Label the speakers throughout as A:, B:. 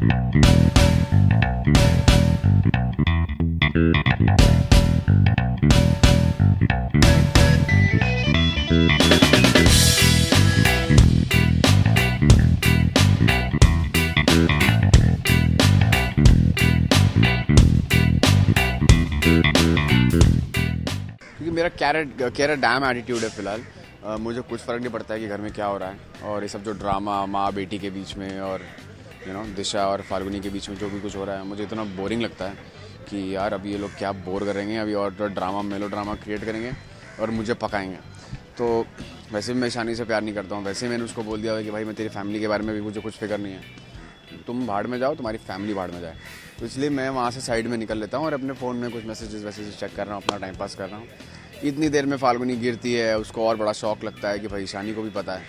A: क्योंकि मेरा carat dam attitude है फिलहाल। मुझे कुछ फ़र्क नहीं पड़ता है कि घर में क्या हो रहा है, और ये सब जो ड्रामा माँ बेटी के बीच में और दिशा और फाल्गुनी के बीच में जो भी कुछ हो रहा है, मुझे इतना बोरिंग लगता है कि यार अभी ये लोग क्या बोर करेंगे, अभी और ड्रामा मेलो ड्रामा क्रिएट करेंगे और मुझे पकाएंगे। तो वैसे भी मैं ईशानी से प्यार नहीं करता हूँ, वैसे मैंने उसको बोल दिया है कि भाई मैं तेरी फैमिली के बारे में भी मुझे कुछ फिक्र नहीं है, तुम भाड़ में जाओ, तुम्हारी फैमिली भाड़ में जाए। तो इसलिए मैं वहाँ से साइड में निकल लेता हूँ और अपने फ़ोन में कुछ मैसेजेस चेक कर रहा हूँ, अपना टाइम पास कर रहा हूँ। इतनी देर में फाल्गुनी गिरती है, उसको और बड़ा शौक लगता है कि भाई ईशानी को भी पता है।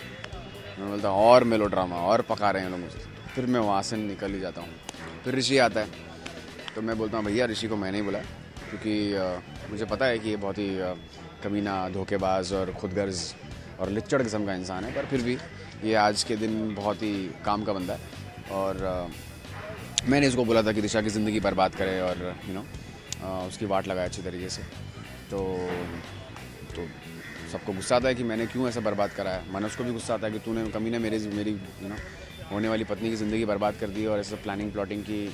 A: मैं बोलता हूँ और मेलो ड्रामा और पका रहे हैं लोग मुझे, फिर मैं वहाँ से निकल ही जाता हूँ। फिर ऋषि आता है तो मैं बोलता हूँ भैया ऋषि को मैंने ही बुलाया, क्योंकि मुझे पता है कि ये बहुत ही कमीना, धोखेबाज और खुदगर्ज और लिच्चड़ किस्म का इंसान है, पर फिर भी ये आज के दिन बहुत ही काम का बंदा है। और मैंने इसको बोला था कि दिशा की ज़िंदगी बर्बाद करे और उसकी वाट लगाए अच्छी तरीके से। तो सबको गुस्सा आता है कि मैंने क्यों ऐसा बर्बाद करा है। मनोज को भी गुस्सा आता है कि तूने कमीने मेरी होने वाली पत्नी की ज़िंदगी बर्बाद कर दी और ऐसे प्लानिंग प्लॉटिंग की।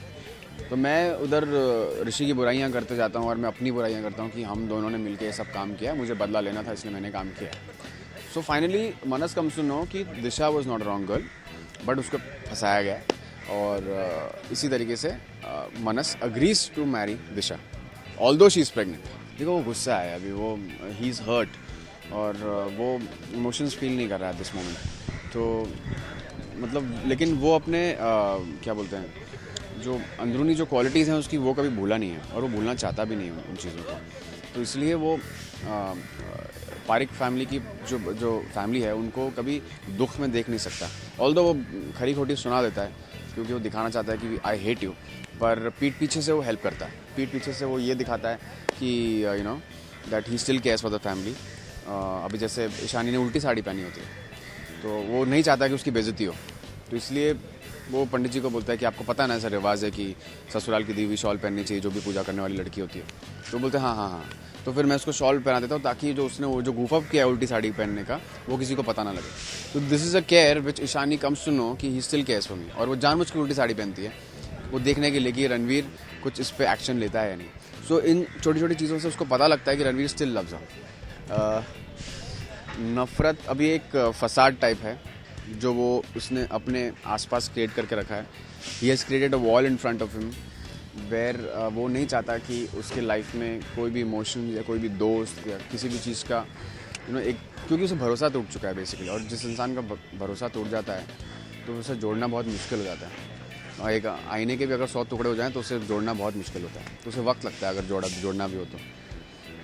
A: तो मैं उधर ऋषि की बुराइयां करते जाता हूं और मैं अपनी बुराइयां करता हूं कि हम दोनों ने मिलकर ये सब काम किया, मुझे बदला लेना था इसलिए मैंने काम किया। So finally Manas comes to know कि Disha was not wrong girl, but उसको फंसाया गया। और इसी तरीके से Manas agrees to marry Disha although she is pregnant. देखो वो गुस्सा है अभी, वो ही इज़ हर्ट और वो इमोशंस फील नहीं कर रहा है दिस मोमेंट। तो मतलब लेकिन वो अपने क्या बोलते हैं, जो अंदरूनी जो क्वालिटीज़ हैं उसकी, वो कभी भूला नहीं है और वो भूलना चाहता भी नहीं है उन चीज़ों को। तो इसलिए वो पारिक फैमिली की जो फैमिली है उनको कभी दुख में देख नहीं सकता। ऑल्दो वो खरी खोटी सुना देता है क्योंकि वो दिखाना चाहता है कि आई हेट यू, पर पीठ पीछे से वो हेल्प करता है। पीठ पीछे से वो ये दिखाता है कि that he still cares for the family. अभी जैसे ईशानी ने उल्टी साड़ी पहनी होती है तो वो नहीं चाहता कि उसकी बेइज्जती हो, तो इसलिए वो पंडित जी को बोलता है कि आपको पता ना ऐसा रिवाज है कि ससुराल की दी हुई शॉल पहननी चाहिए जो भी पूजा करने वाली लड़की होती है। तो बोलते हैं हाँ। तो फिर मैं उसको शॉल पहना देता हूँ ताकि जो उसने वो जो गूफ अप किया है उल्टी साड़ी पहनने का, वो किसी को पता ना लगे। तो this is a care which Ishani comes to know कि he still cares for me, और वो जानबूझ के उल्टी साड़ी पहनती है वो देखने के लिए कि रणवीर कुछ इस पर एक्शन लेता है या नहीं। सो इन छोटी छोटी चीज़ों से उसको पता लगता है कि रणवीर स्टिल लव्स हर। नफ़रत अभी एक फसाड टाइप है जो वो उसने अपने आसपास क्रिएट करके रखा है। He has created a wall in front of him where वो नहीं चाहता कि उसके लाइफ में कोई भी इमोशन या कोई भी दोस्त या किसी भी चीज़ का एक, क्योंकि उसे भरोसा टूट चुका है बेसिकली, और जिस इंसान का भरोसा टूट जाता है तो उसे जोड़ना बहुत मुश्किल हो जाता है। और एक आईने के भी अगर 100 टुकड़े हो जाएं तो उसे जोड़ना बहुत मुश्किल होता है, तो उसे वक्त लगता है अगर जोड़ना भी हो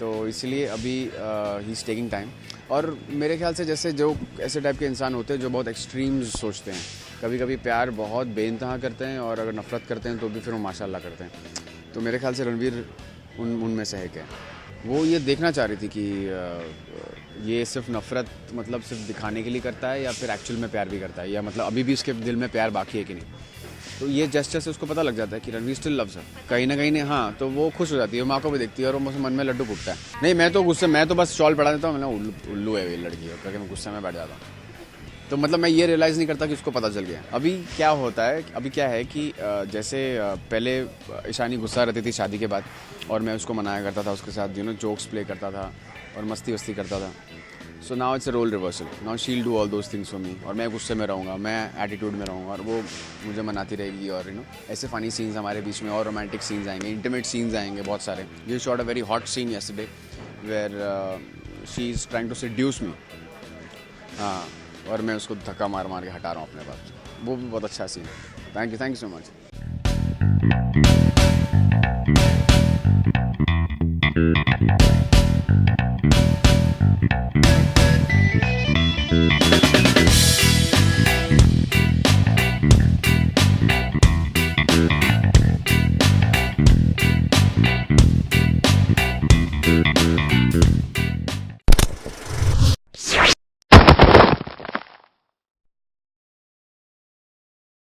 A: तो इसलिए अभी ही इज़ टेकिंग टाइम। और मेरे ख्याल से जैसे जो ऐसे टाइप के इंसान होते हैं जो बहुत एक्सट्रीम्स सोचते हैं, कभी कभी प्यार बहुत बेइंतहा करते हैं और अगर नफ़रत करते हैं तो भी फिर वो माशाल्लाह करते हैं। तो मेरे ख्याल से रणवीर उनमें से एक है। वो ये देखना चाह रही थी कि ये सिर्फ नफ़रत मतलब सिर्फ दिखाने के लिए करता है या फिर एक्चुअल में प्यार भी करता है, या मतलब अभी भी उसके दिल में प्यार बाकी है कि नहीं। तो ये जेस्चर से उसको पता लग जाता है कि रणवीर स्टिल लव्स हर कहीं ना कहीं ने। हाँ, तो वो खुश हो जाती है, माँ को भी देखती है और वो मन में लड्डू फूटता है। नहीं मैं तो बस शॉल पढ़ा देता हूँ, मैंने उल्लू है ये लड़की है करके मैं गुस्से में बैठ जाता हूँ। तो मतलब मैं ये रियलाइज़ नहीं करता कि उसको पता चल गया। अभी क्या होता है, अभी क्या है कि जैसे पहले ईशानी गुस्सा रहती थी शादी के बाद और मैं उसको मनाया करता था, उसके साथ जोक्स प्ले करता था और मस्ती वस्ती करता था। So now it's a role reversal, now she will do all those things for me, और मैं गुस्से में रहूँगा, मैं एटीट्यूड में रहूँगा और वो मुझे मनाती रहेगी। और ऐसे फ़नी सीन्स हमारे बीच में और रोमांटिक सीन्स आएंगे, इंटीमेट सीन्स आएंगे बहुत सारे। We shot a very hot scene yesterday where she is trying to seduce me. हाँ, और मैं उसको धक्का मार के हटा रहा हूँ अपने पास। वो भी बहुत अच्छा सीन है। Thank you so much.